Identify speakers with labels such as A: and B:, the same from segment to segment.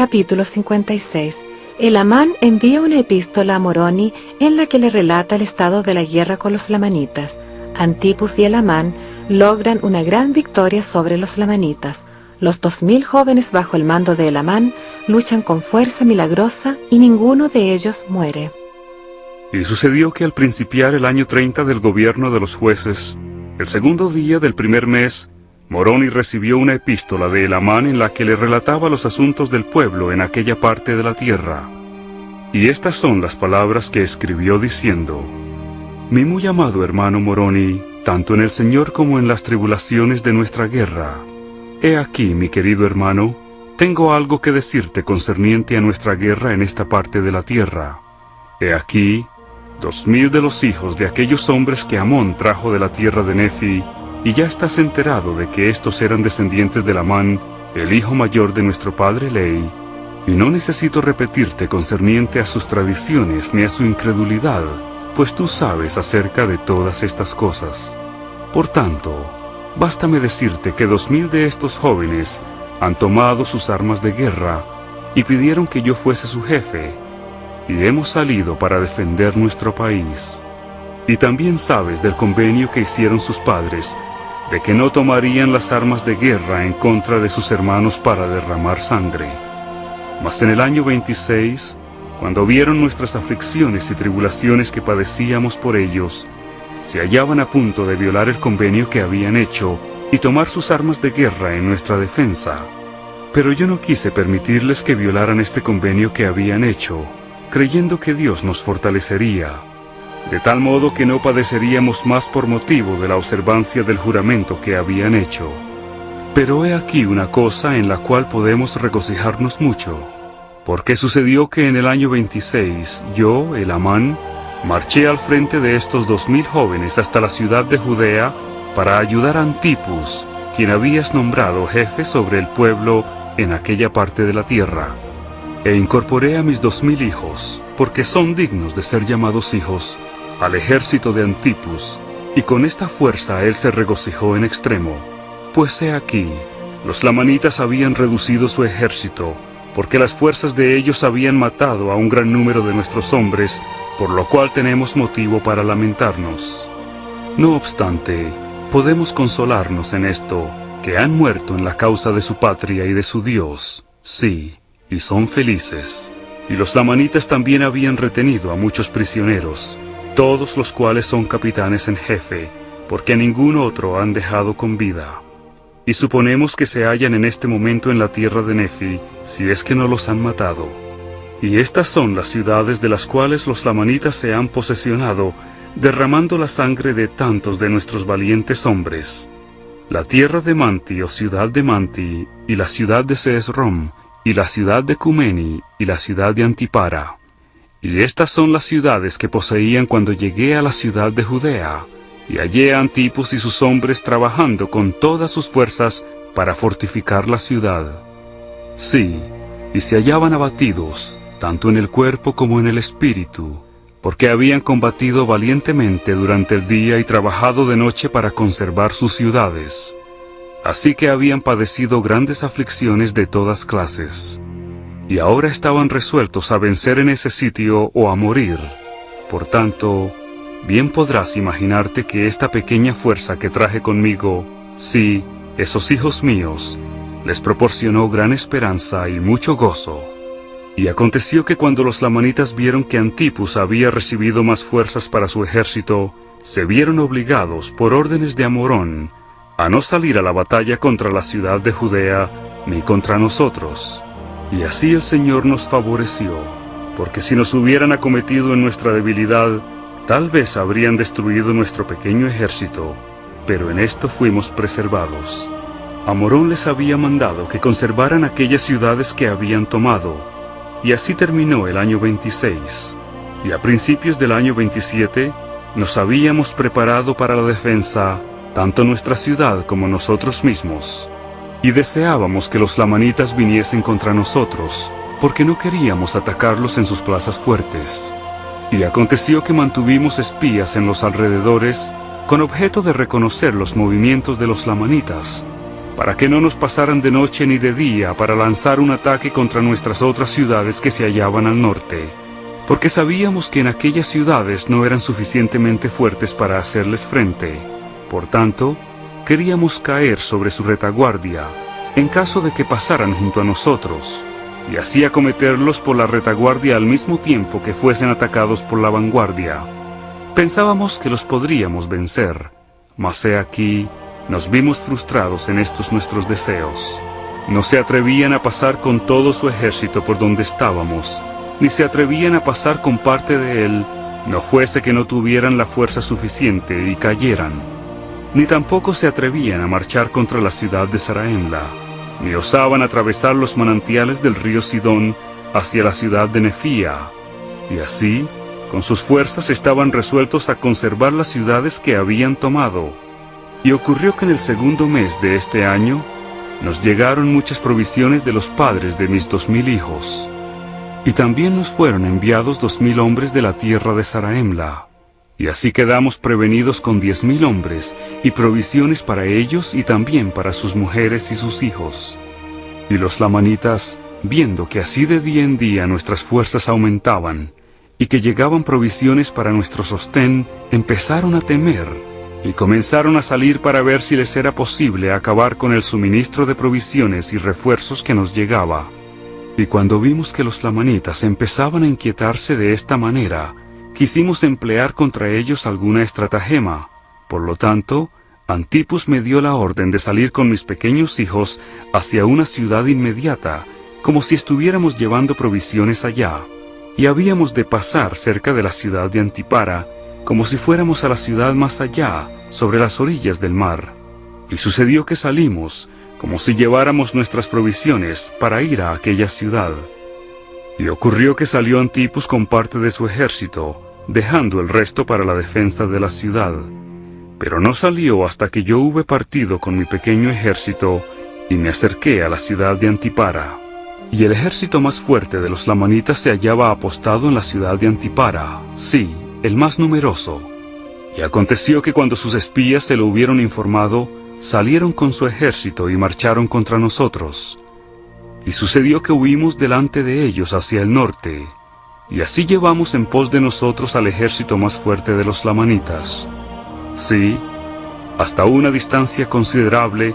A: Capítulo 56. Elamán envía una epístola a Moroni en la que le relata el estado de la guerra con los lamanitas. Antipus y Elamán logran una gran victoria sobre los lamanitas. Los 2000 jóvenes bajo el mando de Elamán luchan con fuerza milagrosa y ninguno de ellos muere.
B: Y sucedió que al principiar el año 30 del gobierno de los jueces, el segundo día del primer mes, Moroni recibió una epístola de Elamán en la que le relataba los asuntos del pueblo en aquella parte de la tierra. Y estas son las palabras que escribió diciendo: Mi muy amado hermano Moroni, tanto en el Señor como en las tribulaciones de nuestra guerra, he aquí, mi querido hermano, tengo algo que decirte concerniente a nuestra guerra en esta parte de la tierra. He aquí, 2000 de los hijos de aquellos hombres que Amón trajo de la tierra de Nefi, y ya estás enterado de que estos eran descendientes de Lamán, el hijo mayor de nuestro padre Lei, y no necesito repetirte concerniente a sus tradiciones ni a su incredulidad, pues tú sabes acerca de todas estas cosas. Por tanto, bástame decirte que 2000 de estos jóvenes han tomado sus armas de guerra y pidieron que yo fuese su jefe, y hemos salido para defender nuestro país. Y también sabes del convenio que hicieron sus padres, de que no tomarían las armas de guerra en contra de sus hermanos para derramar sangre. Mas en el año 26, cuando vieron nuestras aflicciones y tribulaciones que padecíamos por ellos, se hallaban a punto de violar el convenio que habían hecho y tomar sus armas de guerra en nuestra defensa. Pero yo no quise permitirles que violaran este convenio que habían hecho, creyendo que Dios nos fortalecería, de tal modo que no padeceríamos más por motivo de la observancia del juramento que habían hecho. Pero he aquí una cosa en la cual podemos regocijarnos mucho, porque sucedió que en el año 26 yo, Elamán, marché al frente de estos 2000 jóvenes hasta la ciudad de Judea para ayudar a Antipus, quien habías nombrado jefe sobre el pueblo en aquella parte de la tierra. E incorporé a mis 2000 hijos, porque son dignos de ser llamados hijos, al ejército de Antipus, y con esta fuerza él se regocijó en extremo. Pues he aquí, los lamanitas habían reducido su ejército, porque las fuerzas de ellos habían matado a un gran número de nuestros hombres, por lo cual tenemos motivo para lamentarnos. No obstante, podemos consolarnos en esto, que han muerto en la causa de su patria y de su Dios, sí, y son felices. Y los lamanitas también habían retenido a muchos prisioneros, todos los cuales son capitanes en jefe, porque a ningún otro han dejado con vida. Y suponemos que se hallan en este momento en la tierra de Nefi, si es que no los han matado. Y estas son las ciudades de las cuales los lamanitas se han posesionado, derramando la sangre de tantos de nuestros valientes hombres: la tierra de Manti o ciudad de Manti, y la ciudad de Seesrom, y la ciudad de Cumeni, y la ciudad de Antipara. Y estas son las ciudades que poseían cuando llegué a la ciudad de Judea, y hallé a Antipus y sus hombres trabajando con todas sus fuerzas para fortificar la ciudad. Sí, y se hallaban abatidos, tanto en el cuerpo como en el espíritu, porque habían combatido valientemente durante el día y trabajado de noche para conservar sus ciudades. Así que habían padecido grandes aflicciones de todas clases. Y ahora estaban resueltos a vencer en ese sitio o a morir. Por tanto, bien podrás imaginarte que esta pequeña fuerza que traje conmigo, sí, esos hijos míos, les proporcionó gran esperanza y mucho gozo. Y aconteció que cuando los lamanitas vieron que Antipus había recibido más fuerzas para su ejército, se vieron obligados, por órdenes de Amorón, a no salir a la batalla contra la ciudad de Judea, ni contra nosotros. Y así el Señor nos favoreció, porque si nos hubieran acometido en nuestra debilidad, tal vez habrían destruido nuestro pequeño ejército, pero en esto fuimos preservados. Amorón les había mandado que conservaran aquellas ciudades que habían tomado, y así terminó el año 26, y a principios del año 27 nos habíamos preparado para la defensa, tanto nuestra ciudad como nosotros mismos. Y deseábamos que los lamanitas viniesen contra nosotros, porque no queríamos atacarlos en sus plazas fuertes. Y aconteció que mantuvimos espías en los alrededores, con objeto de reconocer los movimientos de los lamanitas, para que no nos pasaran de noche ni de día para lanzar un ataque contra nuestras otras ciudades que se hallaban al norte, porque sabíamos que en aquellas ciudades no eran suficientemente fuertes para hacerles frente. Por tanto, queríamos caer sobre su retaguardia, en caso de que pasaran junto a nosotros, y así acometerlos por la retaguardia al mismo tiempo que fuesen atacados por la vanguardia. Pensábamos que los podríamos vencer, mas he aquí, nos vimos frustrados en estos nuestros deseos. No se atrevían a pasar con todo su ejército por donde estábamos, ni se atrevían a pasar con parte de él, no fuese que no tuvieran la fuerza suficiente y cayeran. Ni tampoco se atrevían a marchar contra la ciudad de Saraemla, ni osaban atravesar los manantiales del río Sidón hacia la ciudad de Nefía. Y así, con sus fuerzas estaban resueltos a conservar las ciudades que habían tomado. Y ocurrió que en el segundo mes de este año, nos llegaron muchas provisiones de los padres de mis 2000 hijos. Y también nos fueron enviados 2000 hombres de la tierra de Saraemla. Y así quedamos prevenidos con 10.000 hombres, y provisiones para ellos y también para sus mujeres y sus hijos. Y los lamanitas, viendo que así de día en día nuestras fuerzas aumentaban, y que llegaban provisiones para nuestro sostén, empezaron a temer, y comenzaron a salir para ver si les era posible acabar con el suministro de provisiones y refuerzos que nos llegaba. Y cuando vimos que los lamanitas empezaban a inquietarse de esta manera, quisimos emplear contra ellos alguna estratagema. Por lo tanto, Antipus me dio la orden de salir con mis pequeños hijos hacia una ciudad inmediata, como si estuviéramos llevando provisiones allá, y habíamos de pasar cerca de la ciudad de Antipara, como si fuéramos a la ciudad más allá, sobre las orillas del mar. Y sucedió que salimos, como si lleváramos nuestras provisiones, para ir a aquella ciudad. Y ocurrió que salió Antipus con parte de su ejército, dejando el resto para la defensa de la ciudad. Pero no salió hasta que yo hube partido con mi pequeño ejército, y me acerqué a la ciudad de Antipara. Y el ejército más fuerte de los lamanitas se hallaba apostado en la ciudad de Antipara, sí, el más numeroso. Y aconteció que cuando sus espías se lo hubieron informado, salieron con su ejército y marcharon contra nosotros. Y sucedió que huimos delante de ellos hacia el norte, y así llevamos en pos de nosotros al ejército más fuerte de los lamanitas. Sí, hasta una distancia considerable,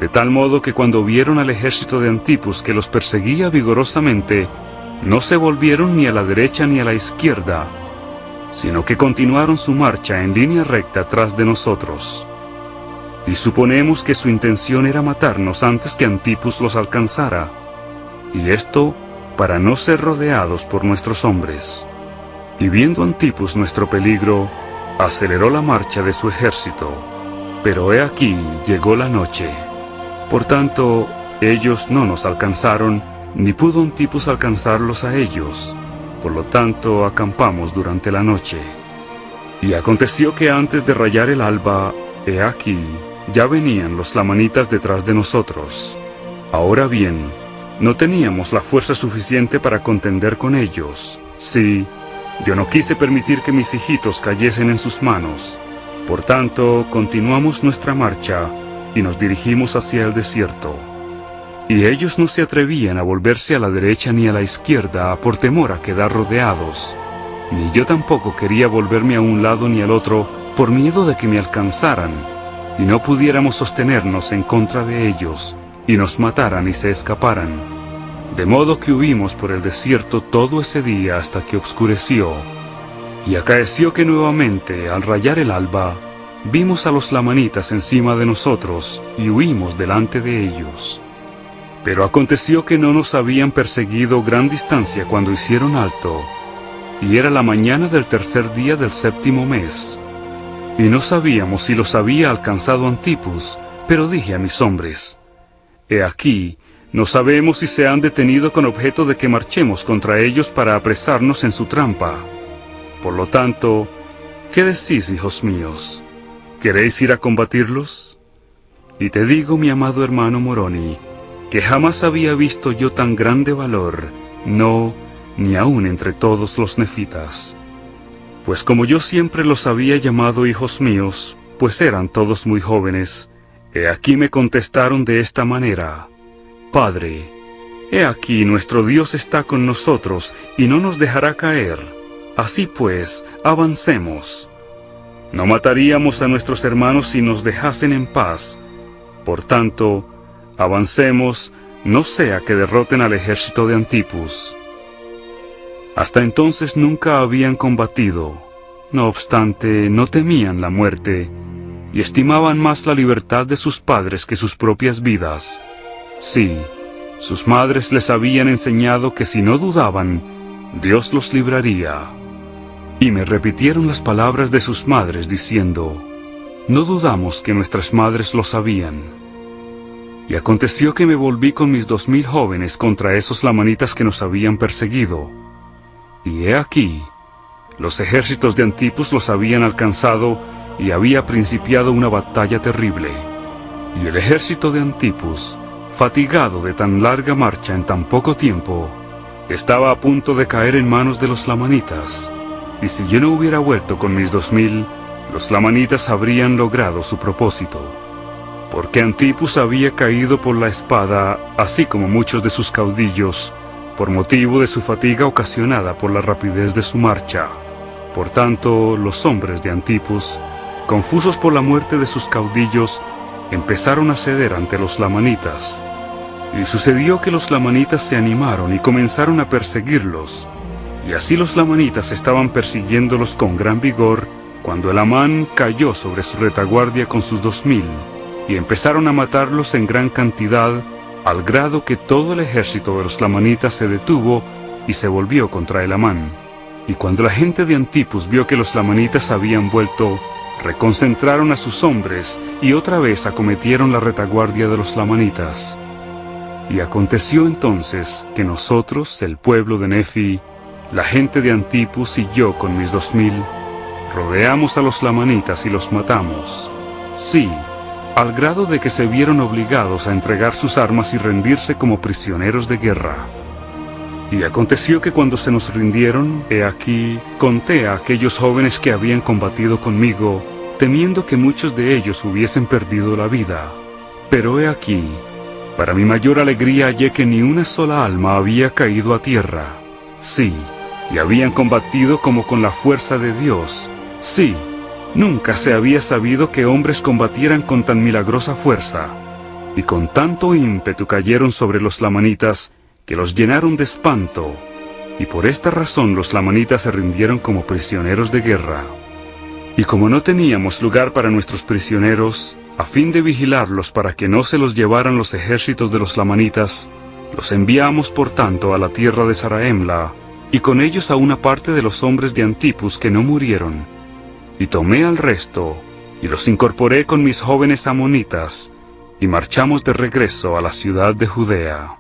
B: de tal modo que cuando vieron al ejército de Antipus que los perseguía vigorosamente, no se volvieron ni a la derecha ni a la izquierda, sino que continuaron su marcha en línea recta tras de nosotros. Y suponemos que su intención era matarnos antes que Antipus los alcanzara, y esto para no ser rodeados por nuestros hombres. Y viendo Antipus nuestro peligro, aceleró la marcha de su ejército, pero he aquí llegó la noche. Por tanto, ellos no nos alcanzaron, ni pudo Antipus alcanzarlos a ellos. Por lo tanto, acampamos durante la noche. Y aconteció que antes de rayar el alba, he aquí, ya venían los lamanitas detrás de nosotros. Ahora bien, no teníamos la fuerza suficiente para contender con ellos. Sí, yo no quise permitir que mis hijitos cayesen en sus manos. Por tanto, continuamos nuestra marcha y nos dirigimos hacia el desierto. Y ellos no se atrevían a volverse a la derecha ni a la izquierda por temor a quedar rodeados. Ni yo tampoco quería volverme a un lado ni al otro por miedo de que me alcanzaran y no pudiéramos sostenernos en contra de ellos y nos mataran y se escaparan. De modo que huimos por el desierto todo ese día hasta que oscureció. Y acaeció que nuevamente, al rayar el alba, vimos a los lamanitas encima de nosotros y huimos delante de ellos. Pero aconteció que no nos habían perseguido gran distancia cuando hicieron alto, y era la mañana del tercer día del séptimo mes. Y no sabíamos si los había alcanzado Antipus, pero dije a mis hombres: he aquí, no sabemos si se han detenido con objeto de que marchemos contra ellos para apresarnos en su trampa. Por lo tanto, ¿qué decís, hijos míos? ¿Queréis ir a combatirlos? Y te digo, mi amado hermano Moroni, que jamás había visto yo tan grande valor, no, ni aun entre todos los nefitas. Pues como yo siempre los había llamado hijos míos, pues eran todos muy jóvenes, He aquí me contestaron de esta manera: Padre, he aquí nuestro Dios está con nosotros y no nos dejará caer. Así pues, avancemos. No mataríamos a nuestros hermanos si nos dejasen en paz. Por tanto, avancemos, no sea que derroten al ejército de Antipus. Hasta entonces nunca habían combatido. No obstante, no temían la muerte, y estimaban más la libertad de sus padres que sus propias vidas. Sí, sus madres les habían enseñado que si no dudaban, Dios los libraría. Y me repitieron las palabras de sus madres diciendo: no dudamos que nuestras madres lo sabían. Y aconteció que me volví con mis 2000 jóvenes contra esos lamanitas que nos habían perseguido. Y he aquí, los ejércitos de Antipus los habían alcanzado y había principiado una batalla terrible. Y el ejército de Antipus, fatigado de tan larga marcha en tan poco tiempo, estaba a punto de caer en manos de los lamanitas. Y si yo no hubiera vuelto con mis 2000, los lamanitas habrían logrado su propósito. Porque Antipus había caído por la espada, así como muchos de sus caudillos, por motivo de su fatiga ocasionada por la rapidez de su marcha. Por tanto, los hombres de Antipus, confusos por la muerte de sus caudillos, empezaron a ceder ante los lamanitas. Y sucedió que los lamanitas se animaron y comenzaron a perseguirlos. Y así los lamanitas estaban persiguiéndolos con gran vigor, cuando Elamán cayó sobre su retaguardia con sus 2000, y empezaron a matarlos en gran cantidad, al grado que todo el ejército de los lamanitas se detuvo y se volvió contra Elamán. Y cuando la gente de Antipus vio que los lamanitas habían vuelto, reconcentraron a sus hombres y otra vez acometieron la retaguardia de los lamanitas. Y aconteció entonces que nosotros, el pueblo de Nefi, la gente de Antipus y yo con mis 2000, rodeamos a los lamanitas y los matamos. Sí, al grado de que se vieron obligados a entregar sus armas y rendirse como prisioneros de guerra. Y aconteció que cuando se nos rindieron, he aquí, conté a aquellos jóvenes que habían combatido conmigo, temiendo que muchos de ellos hubiesen perdido la vida. Pero he aquí, para mi mayor alegría hallé que ni una sola alma había caído a tierra. Sí, y habían combatido como con la fuerza de Dios. Sí, nunca se había sabido que hombres combatieran con tan milagrosa fuerza. Y con tanto ímpetu cayeron sobre los lamanitas, que los llenaron de espanto. Y por esta razón los lamanitas se rindieron como prisioneros de guerra. Y como no teníamos lugar para nuestros prisioneros, a fin de vigilarlos para que no se los llevaran los ejércitos de los lamanitas, los enviamos por tanto a la tierra de Saraemla, y con ellos a una parte de los hombres de Antipus que no murieron. Y tomé al resto, y los incorporé con mis jóvenes amonitas, y marchamos de regreso a la ciudad de Judea.